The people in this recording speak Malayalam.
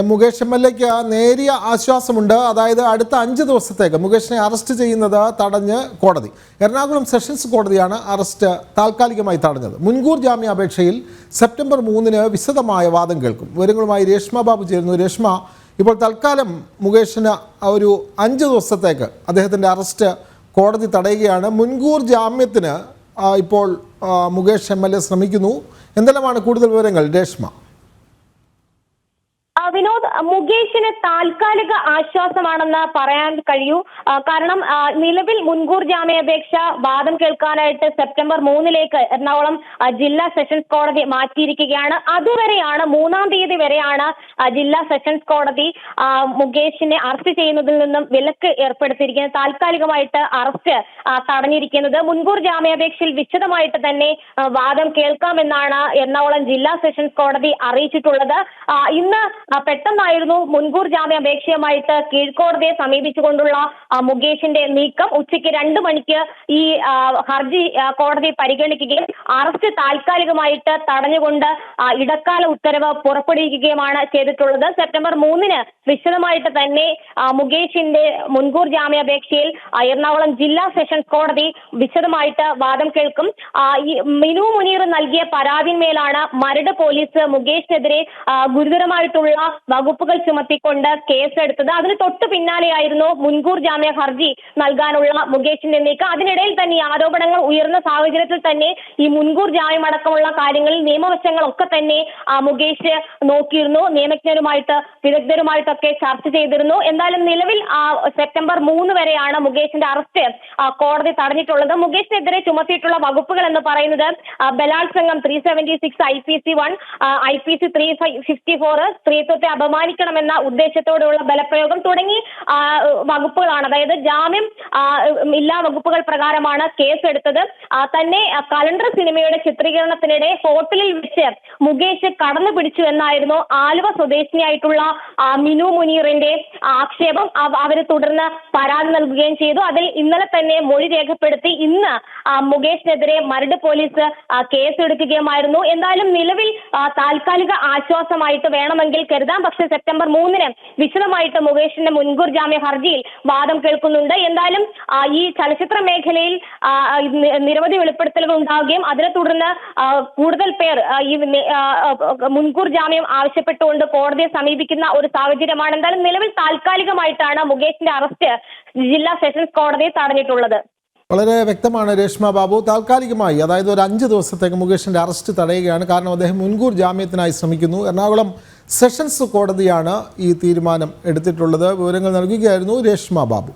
മുകേഷ് എം.എൽ.എക്ക് നേരിയ ആശ്വാസമുണ്ട്. അതായത് അടുത്ത 5 ദിവസത്തേക്ക് മുകേഷിനെ അറസ്റ്റ് ചെയ്യുന്നത് തടഞ്ഞ് കോടതി. എറണാകുളം സെഷൻസ് കോടതിയാണ് അറസ്റ്റ് താൽക്കാലികമായി തടഞ്ഞത്. മുൻകൂർ ജാമ്യാപേക്ഷയിൽ സെപ്റ്റംബർ 3 വിശദമായ വാദം കേൾക്കും. വിവരങ്ങളുമായി രേഷ്മ ബാബു ചേരുന്നു. രേഷ്മ, ഇപ്പോൾ തൽക്കാലം മുകേഷിന് ഒരു 5 ദിവസത്തേക്ക് അദ്ദേഹത്തിൻ്റെ അറസ്റ്റ് കോടതി തടയുകയാണ്. മുൻകൂർ ജാമ്യത്തിന് ഇപ്പോൾ മുകേഷ് എം.എൽ.എ ശ്രമിക്കുന്നു. എന്തെല്ലാമാണ് കൂടുതൽ വിവരങ്ങൾ രേഷ്മ? വിനോദ്, മുകേഷിന് താൽക്കാലിക ആശ്വാസമാണെന്ന് പറയാൻ കഴിയൂ. കാരണം നിലവിൽ മുൻകൂർ ജാമ്യാപേക്ഷ വാദം കേൾക്കാനായിട്ട് സെപ്റ്റംബർ 3 എറണാകുളം ജില്ലാ സെഷൻസ് കോടതി മാറ്റിയിരിക്കുകയാണ്. അതുവരെയാണ് 3-ാം തീയതി വരെയാണ് ജില്ലാ സെഷൻസ് കോടതി മുകേഷിനെ അറസ്റ്റ് ചെയ്യുന്നതിൽ നിന്നും വിലക്ക് ഏർപ്പെടുത്തിയിരിക്കുന്നത്. താൽക്കാലികമായിട്ട് അറസ്റ്റ് തടഞ്ഞിരിക്കുന്നത്. മുൻകൂർ ജാമ്യാപേക്ഷയിൽ വിശദമായിട്ട് തന്നെ വാദം കേൾക്കാമെന്നാണ് എറണാകുളം ജില്ലാ സെഷൻസ് കോടതി അറിയിച്ചിട്ടുള്ളത്. ഇന്ന് പെട്ടെന്നായിരുന്നു മുൻകൂർ ജാമ്യാപേക്ഷയുമായിട്ട് കീഴ്ക്കോടതിയെ സമീപിച്ചുകൊണ്ടുള്ള മുകേഷിന്റെ നീക്കം. ഉച്ചയ്ക്ക് 2 മണിക്ക് ഈ ഹർജി കോടതി പരിഗണിക്കുകയും അറസ്റ്റ് താൽക്കാലികമായിട്ട് തടഞ്ഞുകൊണ്ട് ഇടക്കാല ഉത്തരവ് പുറപ്പെടുവിക്കുകയുമാണ് ചെയ്തിട്ടുള്ളത്. സെപ്റ്റംബർ 3 വിശദമായിട്ട് തന്നെ മുകേഷിന്റെ മുൻകൂർ ജാമ്യാപേക്ഷയിൽ എറണാകുളം ജില്ലാ സെഷൻസ് കോടതി വിശദമായിട്ട് വാദം കേൾക്കും. മിനു മുനീർ നൽകിയ പരാതിന്മേലാണ് മരട് പോലീസ് മുകേഷിനെതിരെ ഗുരുതരമായിട്ടുള്ള വകുപ്പുകൾ ചുമത്തിക്കൊണ്ട് കേസെടുത്തത്. അതിന് തൊട്ടു പിന്നാലെയായിരുന്നു മുൻകൂർ ജാമ്യ ഹർജി നൽകാനുള്ള മുകേഷിന്റെ നീക്കം. അതിനിടയിൽ തന്നെ ഈ ആരോപണങ്ങൾ ഉയർന്ന സാഹചര്യത്തിൽ തന്നെ ഈ മുൻകൂർ ജാമ്യം അടക്കമുള്ള കാര്യങ്ങളിൽ നിയമവശങ്ങളൊക്കെ തന്നെ മുകേഷ് നോക്കിയിരുന്നു. നിയമജ്ഞരുമായിട്ട് വിദഗ്ധരുമായിട്ടൊക്കെ ചർച്ച ചെയ്തിരുന്നു. എന്തായാലും നിലവിൽ സെപ്റ്റംബർ 3 വരെയാണ് മുകേഷിന്റെ അറസ്റ്റ് കോടതി തടഞ്ഞിട്ടുള്ളത്. മുകേഷിനെതിരെ ചുമത്തിയിട്ടുള്ള വകുപ്പുകൾ എന്ന് പറയുന്നത് ബലാത്സംഗം 376, IPC 1, IPC 354, സ്ത്രീത്വത്തെ അപമാനിക്കണമെന്ന ഉദ്ദേശത്തോടെയുള്ള ബലപ്രയോഗം തുടങ്ങി വകുപ്പുകളാണ്. അതായത് ജാമ്യം ഇല്ലാ വകുപ്പുകൾ പ്രകാരമാണ് കേസെടുത്തത്. തന്നെ കലണ്ടർ സിനിമയുടെ ചിത്രീകരണത്തിനിടെ ഹോട്ടലിൽ വെച്ച് മുകേഷ് കടന്നു പിടിച്ചു എന്നായിരുന്നു ആലുവ സ്വദേശിനിയായിട്ടുള്ള മിനു മുനീറിന്റെ ആക്ഷേപം. അവര് തുടർന്ന് പരാതി നൽകുകയും ചെയ്തു. അതിൽ ഇന്നലെ തന്നെ മൊഴി രേഖപ്പെടുത്തി ഇന്ന് മുകേഷിനെതിരെ മരട് പോലീസ് കേസെടുക്കുകയുമായിരുന്നു. എന്തായാലും നിലവിൽ താൽക്കാലിക ആശ്വാസമായിട്ട് വേണമെങ്കിൽ കരുതാം. പക്ഷേ സെപ്റ്റംബർ 3 വിശദമായിട്ട് മുകേഷിന്റെ മുൻകൂർ ജാമ്യ ഹർജിയിൽ വാദം കേൾക്കുന്നുണ്ട്. എന്തായാലും ഈ ചലച്ചിത്ര മേഖലയിൽ നിരവധി വെളിപ്പെടുത്തലുകൾ ഉണ്ടാവുകയും അതിനെ തുടർന്ന് കൂടുതൽ പേർ ഈ മുൻകൂർ ജാമ്യം ആവശ്യപ്പെട്ടുകൊണ്ട് കോടതിയെ സമീപിക്കുന്ന ഒരു സാഹചര്യമാണ്. എന്തായാലും നിലവിൽ താൽക്കാലികമായിട്ടാണ് മുകേഷിന്റെ അറസ്റ്റ് ജില്ലാ സെഷൻസ് കോടതി തടഞ്ഞിട്ടുള്ളത്. വളരെ വ്യക്തമാണ് രേഷ്മ ബാബു. താൽക്കാലികമായി, അതായത് ഒരു 5 ദിവസത്തേക്ക് മുകേഷിന്റെ അറസ്റ്റ് തടയുകയാണ്. കാരണം അദ്ദേഹം മുൻകൂർ ജാമ്യത്തിനായി ശ്രമിക്കുന്നു. എറണാകുളം സെഷൻസ് കോടതിയാണ് ഈ തീരുമാനം എടുത്തിട്ടുള്ളത്. വിവരങ്ങൾ നൽകുകയായിരുന്നു രേഷ്മ ബാബു.